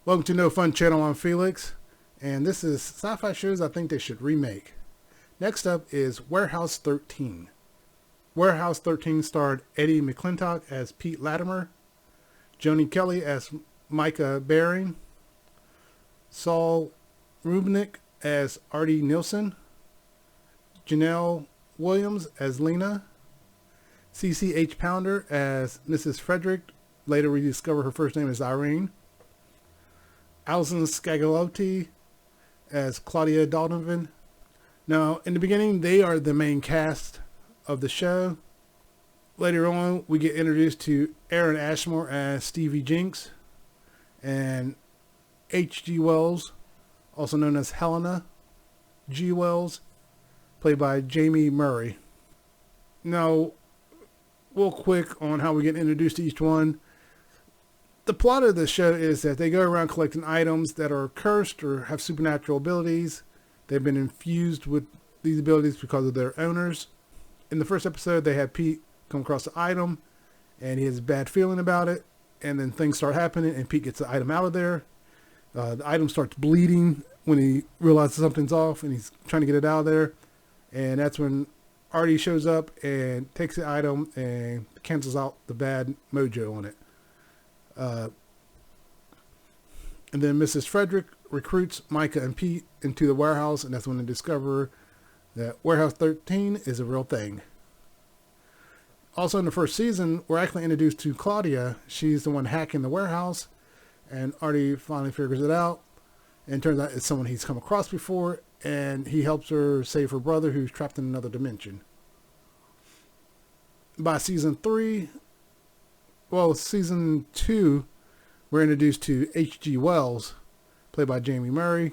Welcome to No Fun Channel. I'm Felix, and this is sci-fi shows I think they should remake. Next up is Warehouse 13. Warehouse 13 starred Eddie McClintock as Pete Latimer, Joni Kelly as Micah Baring, Saul Rubnick as Artie Nielsen, Janelle Williams as Lena, CCH Pounder as Mrs. Frederick. Later we discover her first name is Irene. Alison Scagalotti as Claudia Donovan. Now, in the beginning, they are the main cast of the show. Later on, we get introduced to Aaron Ashmore as Stevie Jinx and H.G. Wells, also known as Helena G. Wells, played by Jamie Murray. Now, real quick on how we get introduced to each one. The plot of the show is that they go around collecting items that are cursed or have supernatural abilities. They've been infused with these abilities because of their owners. In the first episode, they had Pete come across the item, and he has a bad feeling about it. And then things start happening, and Pete gets the item out of there. The item starts bleeding when he realizes something's off, and he's trying to get it out of there. And that's when Artie shows up and takes the item and cancels out the bad mojo on it. And then Mrs. Frederick recruits Micah and Pete into the warehouse, and that's when they discover that Warehouse 13 is a real thing. Also in the first season, we're actually introduced to Claudia. She's the one hacking the warehouse, and Artie finally figures it out. And turns out it's someone he's come across before, and he helps her save her brother who's trapped in another dimension. By season 2, we're introduced to H.G. Wells, played by Jamie Murray.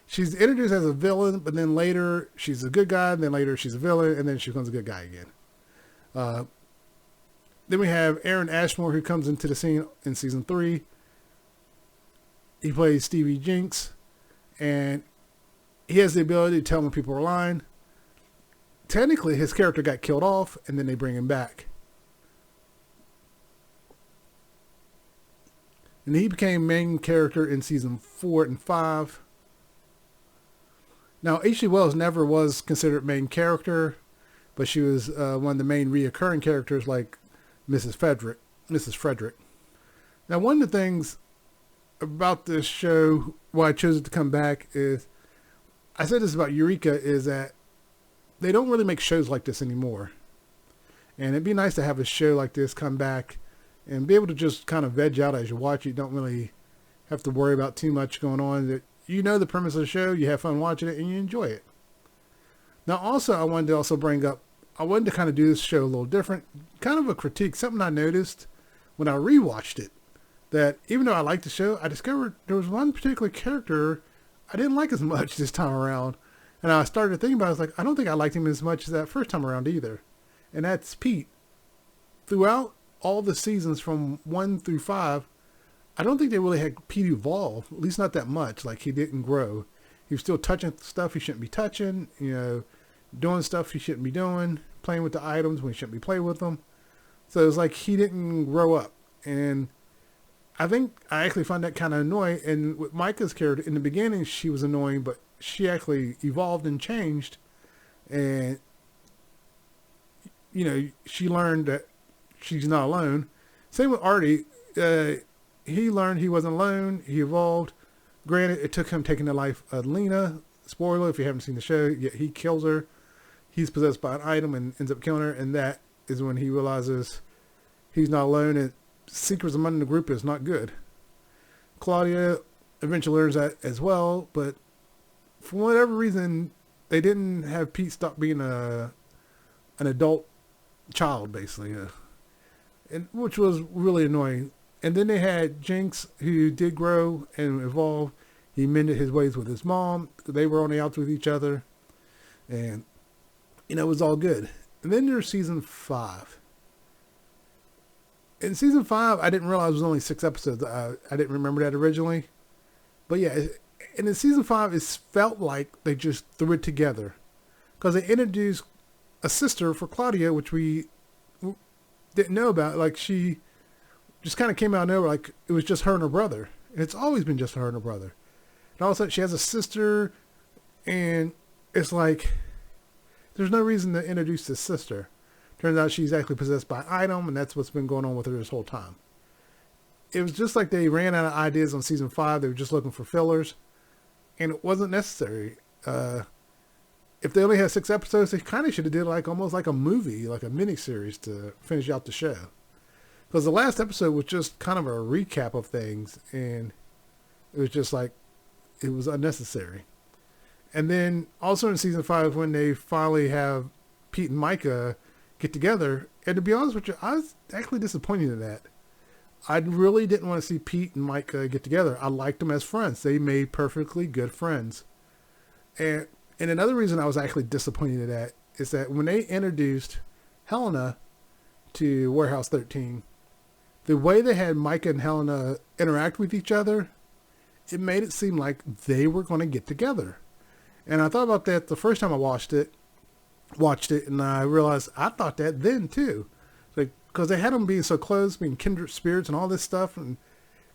She's introduced as a villain, but then later she's a good guy, and then later she's a villain, and then she becomes a good guy again. Then we have Aaron Ashmore, who comes into the scene in season 3. He plays Stevie Jinx, and he has the ability to tell when people are lying. Technically, his character got killed off, and then they bring him back. And he became main character in season 4 and 5. Now, H.G. Wells never was considered main character, but she was one of the main reoccurring characters, like Mrs. Frederick. Now, one of the things about this show, why I chose it to come back, is, I said this about Eureka, is that they don't really make shows like this anymore. And it'd be nice to have a show like this come back and be able to just kind of veg out as you watch it. You don't really have to worry about too much going on. That you know the premise of the show, you have fun watching it, and you enjoy it. Now, also, I wanted to also bring up, I wanted to kind of do this show a little different. Kind of a critique, something I noticed when I rewatched it. That even though I liked the show, I discovered there was one particular character I didn't like as much this time around. And I started thinking about it, I was like, I don't think I liked him as much as that first time around either. And that's Pete. Throughout all the seasons from 1 through 5, I don't think they really had Pete evolve, at least not that much. Like, he didn't grow. He was still touching stuff he shouldn't be touching, doing stuff he shouldn't be doing, playing with the items when he shouldn't be playing with them. So it was like he didn't grow up. And I think I actually find that kind of annoying. And with Micah's character, in the beginning, she was annoying, but she actually evolved and changed. And, she learned that she's not alone. Same with Artie. He learned he wasn't alone. He evolved. Granted, it took him taking the life of Lena. Spoiler, if you haven't seen the show, yet he kills her. He's possessed by an item and ends up killing her. And that is when he realizes he's not alone. And secrets among the group is not good. Claudia eventually learns that as well. But for whatever reason, they didn't have Pete stop being an adult child, basically. And which was really annoying. And then they had Jinx, who did grow and evolve. He mended his ways with his mom. They were on the outs with each other. And, it was all good. And then there's season 5. In season 5, I didn't realize it was only 6 episodes. I didn't remember that originally. But yeah, and in season 5, it felt like they just threw it together. Because they introduced a sister for Claudia, which we didn't know about. Like, she just kind of came out of nowhere, like it was just her and her brother. And it's always been just her and her brother. And all of a sudden she has a sister, and it's like, there's no reason to introduce this sister. Turns out she's actually possessed by an item, and that's what's been going on with her this whole time. It was just like they ran out of ideas on season 5. They were just looking for fillers, and it wasn't necessary. If they only had 6 episodes, they kind of should have did like almost like a movie, like a miniseries to finish out the show. Because the last episode was just kind of a recap of things, and it was just like, it was unnecessary. And then also in season 5, when they finally have Pete and Micah get together, and to be honest with you, I was actually disappointed in that. I really didn't want to see Pete and Micah get together. I liked them as friends. They made perfectly good friends. And another reason I was actually disappointed in that is that when they introduced Helena to Warehouse 13, the way they had Micah and Helena interact with each other, it made it seem like they were going to get together. And I thought about that the first time I watched it, and I realized I thought that then too. Like, because they had them being so close, being kindred spirits and all this stuff, and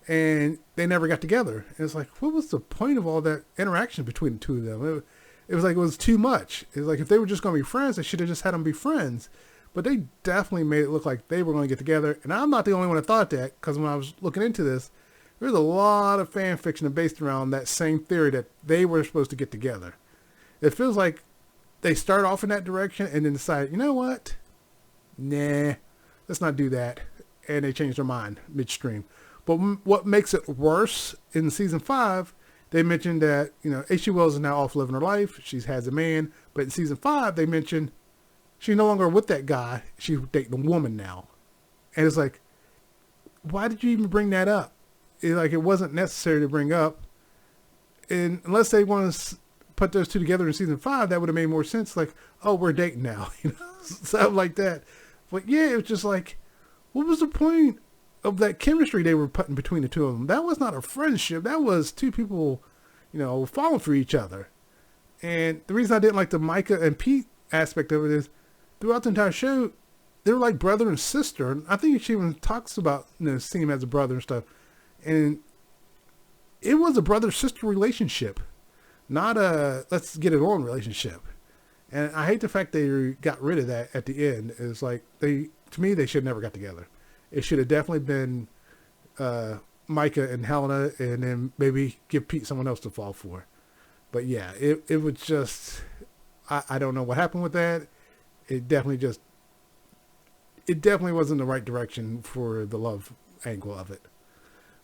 they never got together. And it's like, what was the point of all that interaction between the two of them? It was like, it was too much. It was like, if they were just going to be friends, they should have just had them be friends. But they definitely made it look like they were going to get together. And I'm not the only one that thought that, because when I was looking into this, there's a lot of fan fiction based around that same theory that they were supposed to get together. It feels like they start off in that direction and then decide, you know what? Nah, let's not do that. And they change their mind midstream. But what makes it worse, in season 5, they mentioned that, H.G. Wells is now off living her life. She has a man. But in season 5, they mentioned she's no longer with that guy. She's dating a woman now. And it's like, why did you even bring that up? It wasn't necessary to bring up. And unless they want to put those two together in season 5, that would have made more sense. Like, oh, we're dating now. Something like that. But yeah, it was just like, what was the point of that chemistry they were putting between the two of them? That was not a friendship. That was two people, falling for each other. And the reason I didn't like the Micah and Pete aspect of it is, throughout the entire show, they were like brother and sister. And I think she even talks about, seeing him as a brother and stuff. And it was a brother-sister relationship, not a let's get it on relationship. And I hate the fact they got rid of that at the end. It's like, to me, they should have never got together. It should have definitely been Micah and Helena, and then maybe give Pete someone else to fall for. But yeah, it was just, I don't know what happened with that. It definitely wasn't the right direction for the love angle of it.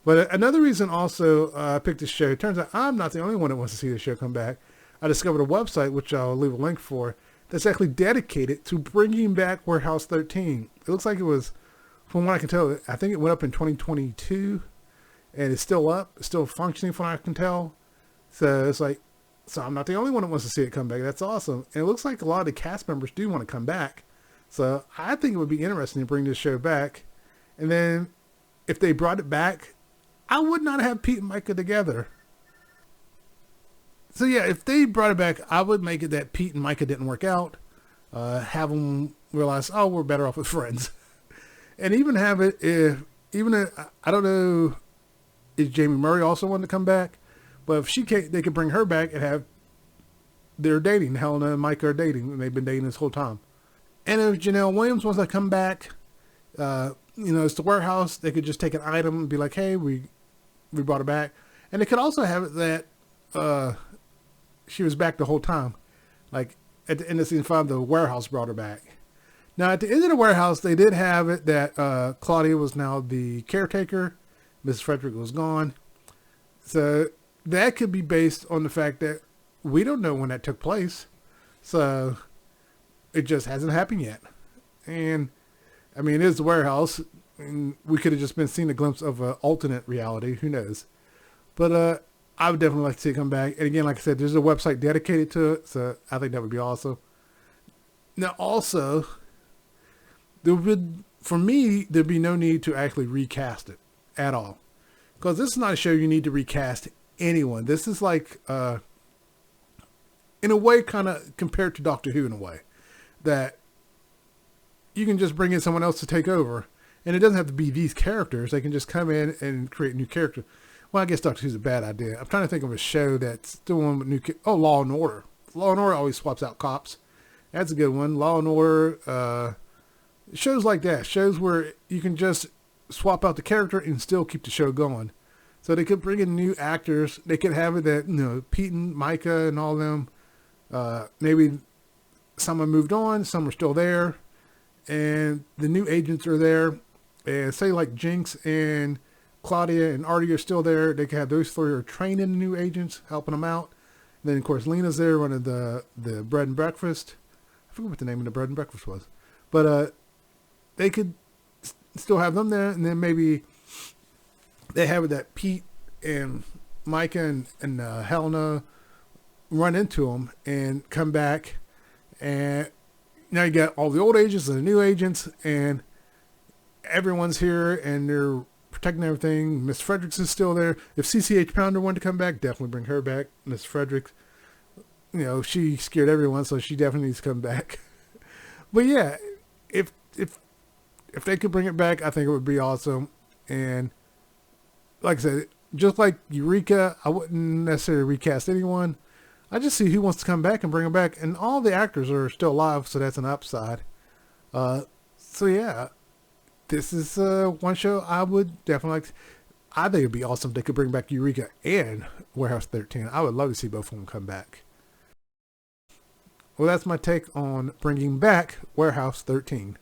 But another reason also I picked this show, it turns out I'm not the only one that wants to see the show come back. I discovered a website, which I'll leave a link for, that's actually dedicated to bringing back Warehouse 13. It looks like it was, from what I can tell, I think it went up in 2022, and it's still up, it's still functioning from what I can tell. So it's like, so I'm not the only one that wants to see it come back. That's awesome. And it looks like a lot of the cast members do want to come back. So I think it would be interesting to bring this show back. And then if they brought it back, I would not have Pete and Micah together. So yeah, if they brought it back, I would make it that Pete and Micah didn't work out. Have them realize, oh, we're better off with friends. And even have it, I don't know if Jamie Murray also wanted to come back, but if she can't, they could bring her back and have, they're dating. Helena and Micah are dating, and they've been dating this whole time. And if Janelle Williams wants to come back, it's the warehouse, they could just take an item and be like, hey, we brought her back. And they could also have it that she was back the whole time. Like at the end of season 5, the warehouse brought her back. Now at the end of the warehouse, they did have it that Claudia was now the caretaker. Mrs. Frederick was gone. So that could be based on the fact that we don't know when that took place. So it just hasn't happened yet. And I mean, it is the warehouse, and we could have just been seeing a glimpse of an alternate reality. Who knows? But I would definitely like to see it come back. And again, like I said, there's a website dedicated to it, so I think that would be awesome. Now, also, for me, there'd be no need to actually recast it at all. Because this is not a show you need to recast anyone. This is like, in a way, kind of compared to Doctor Who in a way. That you can just bring in someone else to take over. And it doesn't have to be these characters. They can just come in and create new characters. Well, I guess Doctor Who's a bad idea. I'm trying to think of a show that's still one with new. Law and Order. Law and Order always swaps out cops. That's a good one. Law and Order. Shows like that. Shows where you can just swap out the character and still keep the show going. So they could bring in new actors. They could have it that, Pete and Micah and all them. Maybe someone moved on, some are still there, and the new agents are there. And say like Jinx and Claudia and Artie are still there. They could have those three are training the new agents, helping them out. And then of course Lena's there running the bread and breakfast. I forget what the name of the bread and breakfast was, but they could still have them there, and then maybe they have it that Pete and Micah and Helena run into them and come back, and now you got all the old agents and the new agents, and everyone's here and they're protecting everything. Miss Fredericks is still there. If CCH Pounder wanted to come back, definitely bring her back. Miss Fredericks, she scared everyone, so she definitely needs to come back. But yeah, if they could bring it back, I think it would be awesome. And like I said, just like Eureka, I wouldn't necessarily recast anyone. I just see who wants to come back and bring them back. And all the actors are still alive, so that's an upside. So yeah, this is one show I would definitely like I think it'd be awesome if they could bring back Eureka and Warehouse 13. I would love to see both of them come back. Well, that's my take on bringing back Warehouse 13.